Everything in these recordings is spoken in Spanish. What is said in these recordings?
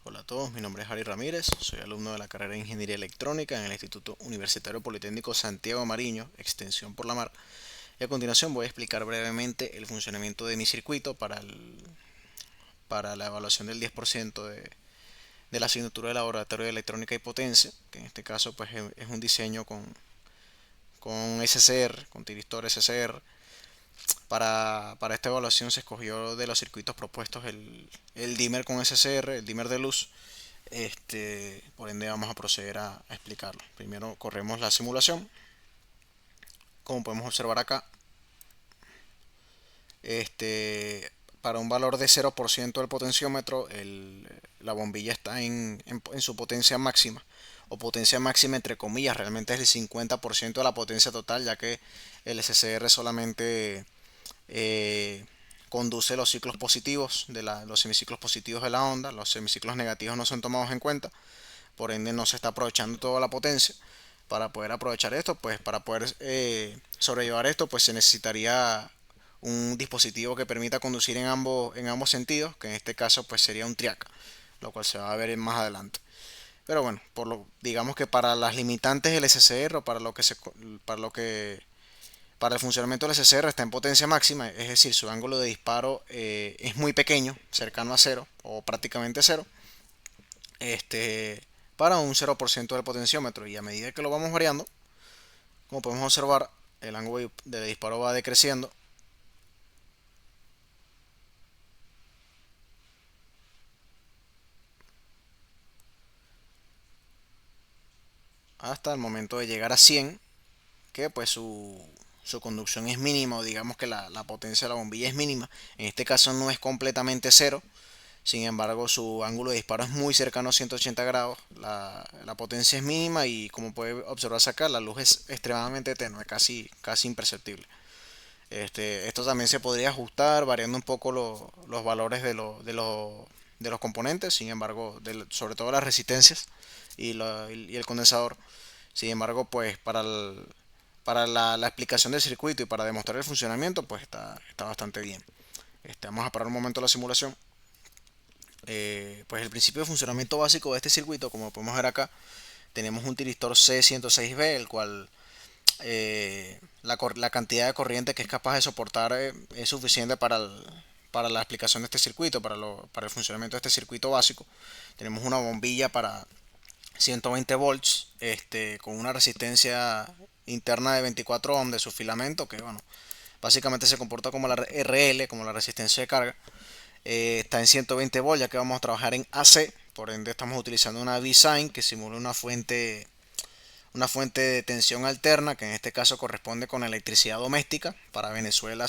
Hola a todos, mi nombre es Harry Ramírez, soy alumno de la carrera de Ingeniería Electrónica en el Instituto Universitario Politécnico Santiago Mariño, extensión por la mar. Y a continuación voy a explicar brevemente el funcionamiento de mi circuito para la evaluación del 10% de la asignatura de Laboratorio de Electrónica y Potencia, que en este caso pues es un diseño con SCR, con tiristor SCR. Para esta evaluación se escogió de los circuitos propuestos el dimmer con SCR, el dimmer de luz. Por ende vamos a proceder a explicarlo. Primero corremos la simulación. Como podemos observar acá, para un valor de 0% del potenciómetro, la bombilla está en su potencia máxima, o potencia máxima entre comillas, realmente es el 50% de la potencia total, ya que el SCR solamente eh, conduce los ciclos positivos los semiciclos positivos de la onda. Los semiciclos negativos no son tomados en cuenta, por ende no se está aprovechando toda la potencia. Para poder aprovechar esto, pues para poder sobrellevar esto, pues se necesitaría un dispositivo que permita conducir en ambos sentidos, que en este caso pues sería un triac, lo cual se va a ver más adelante. Pero bueno, digamos que para las limitantes del SCR, o para el funcionamiento del SCR está en potencia máxima, es decir, su ángulo de disparo es muy pequeño, cercano a cero o prácticamente cero, este, para un 0% del potenciómetro. Y a medida que lo vamos variando, como podemos observar, el ángulo de disparo va decreciendo hasta el momento de llegar a 100, que pues su conducción es mínima, o digamos que la potencia de la bombilla es mínima. En este caso no es completamente cero, sin embargo su ángulo de disparo es muy cercano a 180 grados, la potencia es mínima y como puede observarse acá, la luz es extremadamente tenue, casi imperceptible. Esto también se podría ajustar variando un poco los valores de los componentes, sin embargo, sobre todo las resistencias y el condensador. Sin embargo, pues para la explicación del circuito y para demostrar el funcionamiento, pues está bastante bien. Vamos a parar un momento la simulación. Pues el principio de funcionamiento básico de este circuito, como podemos ver acá, tenemos un tiristor C106B, el cual la cantidad de corriente que es capaz de soportar es suficiente para la explicación de este circuito, para el funcionamiento de este circuito básico. Tenemos una bombilla para 120 volts, con una resistencia interna de 24 ohms de su filamento, que bueno, básicamente se comporta como la RL, como la resistencia de carga. Está en 120 volts, ya que vamos a trabajar en AC, por ende estamos utilizando una V-Sign que simula una fuente de tensión alterna, que en este caso corresponde con electricidad doméstica. Para Venezuela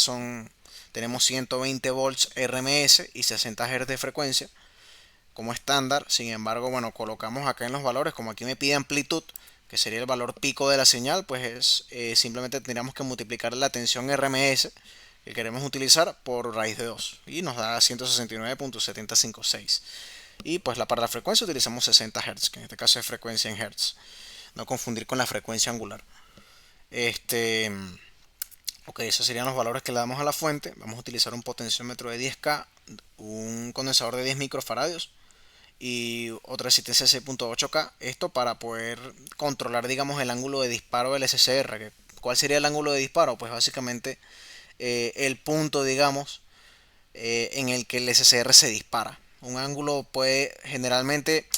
tenemos 120 volts RMS y 60 Hz de frecuencia como estándar. Sin embargo, bueno, colocamos acá en los valores, como aquí me pide amplitud, que sería el valor pico de la señal, pues simplemente tendríamos que multiplicar la tensión RMS que queremos utilizar por raíz de 2 y nos da 169.756. Y pues para la frecuencia utilizamos 60 Hz, que en este caso es frecuencia en Hz, no confundir con la frecuencia angular. Este, ok, esos serían los valores que le damos a la fuente. Vamos a utilizar un potenciómetro de 10K, un condensador de 10 microfaradios y otra resistencia de 6.8K. Esto para poder controlar, digamos, el ángulo de disparo del SCR. ¿Cuál sería el ángulo de disparo? Pues básicamente el punto, digamos, en el que el SCR se dispara. Un ángulo puede generalmente,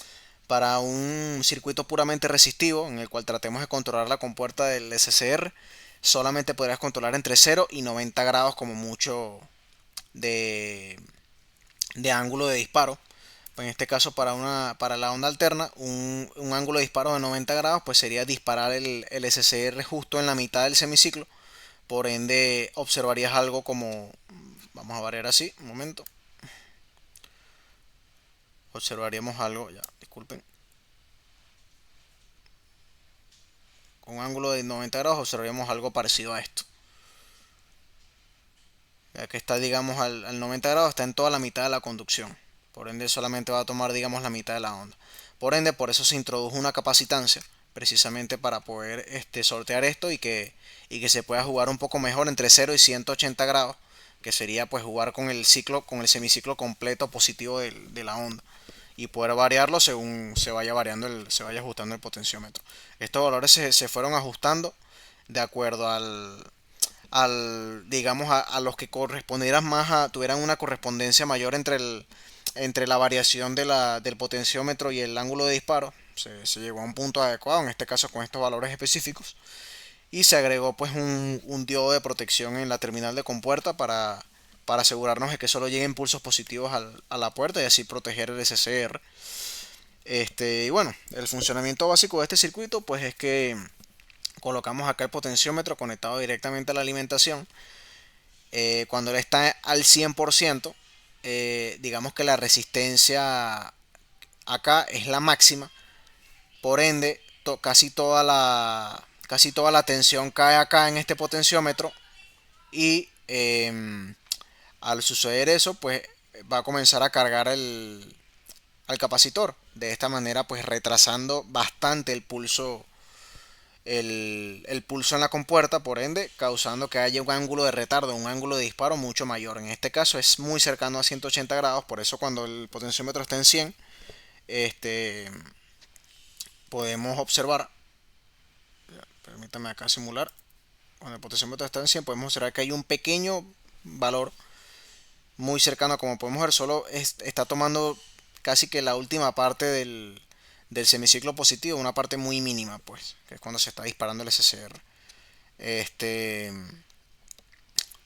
para un circuito puramente resistivo en el cual tratemos de controlar la compuerta del SCR, solamente podrías controlar entre 0 y 90 grados como mucho de, de ángulo de disparo. Pues en este caso para la onda alterna, un ángulo de disparo de 90 grados pues sería disparar el SCR justo en la mitad del semiciclo. Por ende observarías algo como, vamos a variar así, un momento, observaríamos algo, ya, disculpen, con un ángulo de 90 grados observaríamos algo parecido a esto. Ya que está, digamos, al 90 grados, está en toda la mitad de la conducción. Por ende solamente va a tomar, digamos, la mitad de la onda. Por ende, por eso se introdujo una capacitancia, precisamente para poder sortear esto y que se pueda jugar un poco mejor entre 0 y 180 grados, que sería pues jugar con el semiciclo completo positivo de la onda. y poder variarlo según se vaya variando se vaya ajustando el potenciómetro. Estos valores se fueron ajustando de acuerdo digamos, a los que correspondieran más tuvieran una correspondencia mayor entre la variación del potenciómetro y el ángulo de disparo. Se llegó a un punto adecuado, en este caso con estos valores específicos, y se agregó pues un diodo de protección en la terminal de compuerta para asegurarnos de que solo lleguen pulsos positivos a la puerta y así proteger el SCR. Y bueno, el funcionamiento básico de este circuito pues es que colocamos acá el potenciómetro conectado directamente a la alimentación. Cuando él está al 100%, digamos que la resistencia acá es la máxima, por ende casi toda la tensión cae acá en este potenciómetro y al suceder eso pues va a comenzar a cargar al capacitor, de esta manera pues retrasando bastante el pulso en la compuerta, por ende causando que haya un ángulo de retardo, un ángulo de disparo mucho mayor. En este caso es muy cercano a 180 grados, por eso cuando el potenciómetro está en 100, este, podemos observar, permítame acá simular, cuando el potenciómetro está en 100 podemos observar que hay un pequeño valor muy cercano, como podemos ver, solo está tomando casi que la última parte del semiciclo positivo, una parte muy mínima, pues, que es cuando se está disparando el SCR. Este,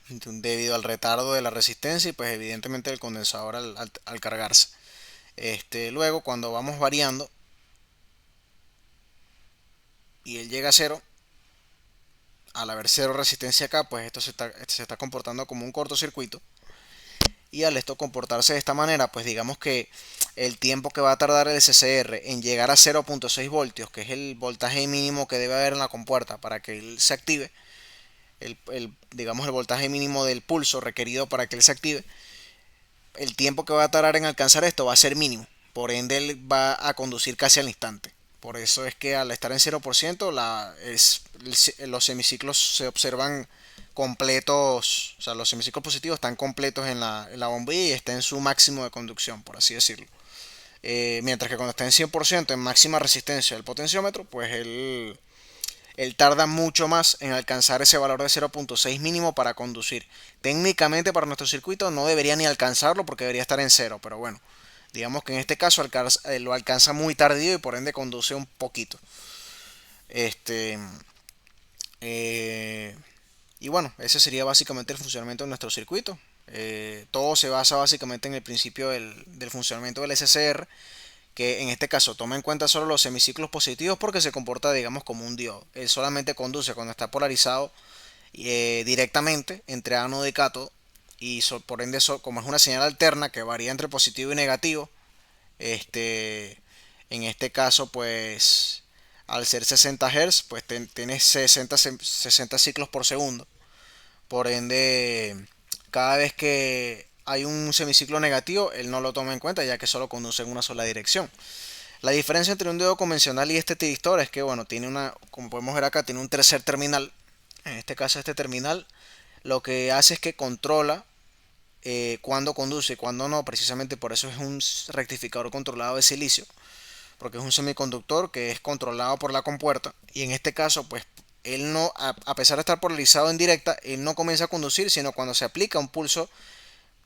Debido al retardo de la resistencia y pues evidentemente el condensador al cargarse. Luego cuando vamos variando y él llega a cero, al haber cero resistencia acá, pues esto se está comportando como un cortocircuito. Y al esto comportarse de esta manera, pues digamos que el tiempo que va a tardar el SCR en llegar a 0.6 voltios, que es el voltaje mínimo que debe haber en la compuerta para que él se active, digamos el voltaje mínimo del pulso requerido para que él se active, el tiempo que va a tardar en alcanzar esto va a ser mínimo. Por ende, él va a conducir casi al instante. Por eso es que al estar en 0%, los semiciclos se observan completos, o sea, los semiciclos positivos están completos en la bombilla y está en su máximo de conducción, por así decirlo. Mientras que cuando está en 100% en máxima resistencia del potenciómetro, pues él tarda mucho más en alcanzar ese valor de 0.6 mínimo para conducir. Técnicamente para nuestro circuito no debería ni alcanzarlo porque debería estar en cero, pero bueno, digamos que en este caso lo alcanza muy tardío y por ende conduce un poquito. Este, eh, y bueno, ese sería básicamente el funcionamiento de nuestro circuito. Todo se basa básicamente en el principio del funcionamiento del SCR, que en este caso toma en cuenta solo los semiciclos positivos porque se comporta, digamos, como un diodo. Él solamente conduce cuando está polarizado directamente entre ánodo y cátodo, y por ende, como es una señal alterna que varía entre positivo y negativo, este, en este caso, pues al ser 60 Hz, pues tienes 60 ciclos por segundo. Por ende, cada vez que hay un semiciclo negativo, él no lo toma en cuenta ya que solo conduce en una sola dirección. La diferencia entre un diodo convencional y este tristor es que, bueno, tiene como podemos ver acá, tiene un tercer terminal. En este caso, este terminal lo que hace es que controla cuándo conduce y cuándo no. Precisamente por eso es un rectificador controlado de silicio, porque es un semiconductor que es controlado por la compuerta. Y en este caso, pues, él no, a pesar de estar polarizado en directa, él no comienza a conducir, sino cuando se aplica un pulso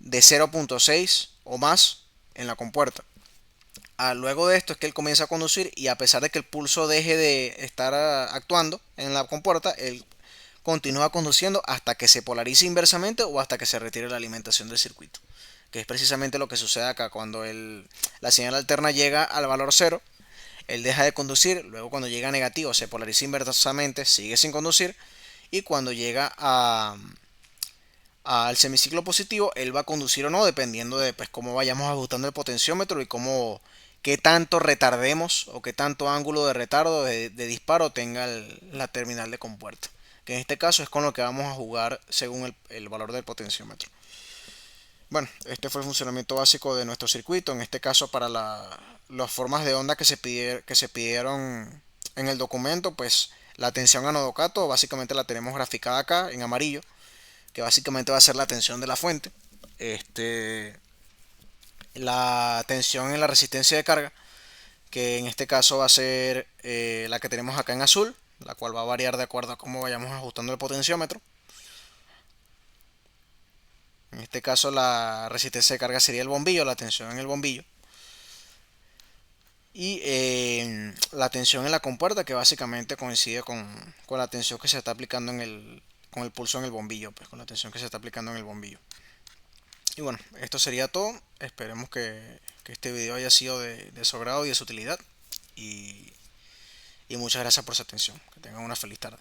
de 0.6 o más en la compuerta. Luego de esto es que él comienza a conducir y a pesar de que el pulso deje de estar actuando en la compuerta, él continúa conduciendo hasta que se polarice inversamente o hasta que se retire la alimentación del circuito, que es precisamente lo que sucede acá. Cuando la señal alterna llega al valor cero, él deja de conducir, luego cuando llega a negativo se polariza inversamente, sigue sin conducir, y cuando llega al semiciclo positivo, él va a conducir o no, dependiendo de pues, cómo vayamos ajustando el potenciómetro y qué tanto retardemos o qué tanto ángulo de retardo de disparo tenga la terminal de compuerta, que en este caso es con lo que vamos a jugar según el valor del potenciómetro. Bueno, este fue el funcionamiento básico de nuestro circuito, en este caso para las formas de onda que se pidieron en el documento, pues la tensión anodo-cátodo básicamente la tenemos graficada acá en amarillo, que básicamente va a ser la tensión de la fuente. la tensión en la resistencia de carga, que en este caso va a ser la que tenemos acá en azul, la cual va a variar de acuerdo a cómo vayamos ajustando el potenciómetro. En este caso la resistencia de carga sería el bombillo, la tensión en el bombillo. Y la tensión en la compuerta, que básicamente coincide con la tensión que se está aplicando con el pulso en el bombillo, pues con la tensión que se está aplicando en el bombillo. Y bueno, esto sería todo. Esperemos que este video haya sido de su agrado y de su utilidad. Y, y muchas gracias por su atención. Que tengan una feliz tarde.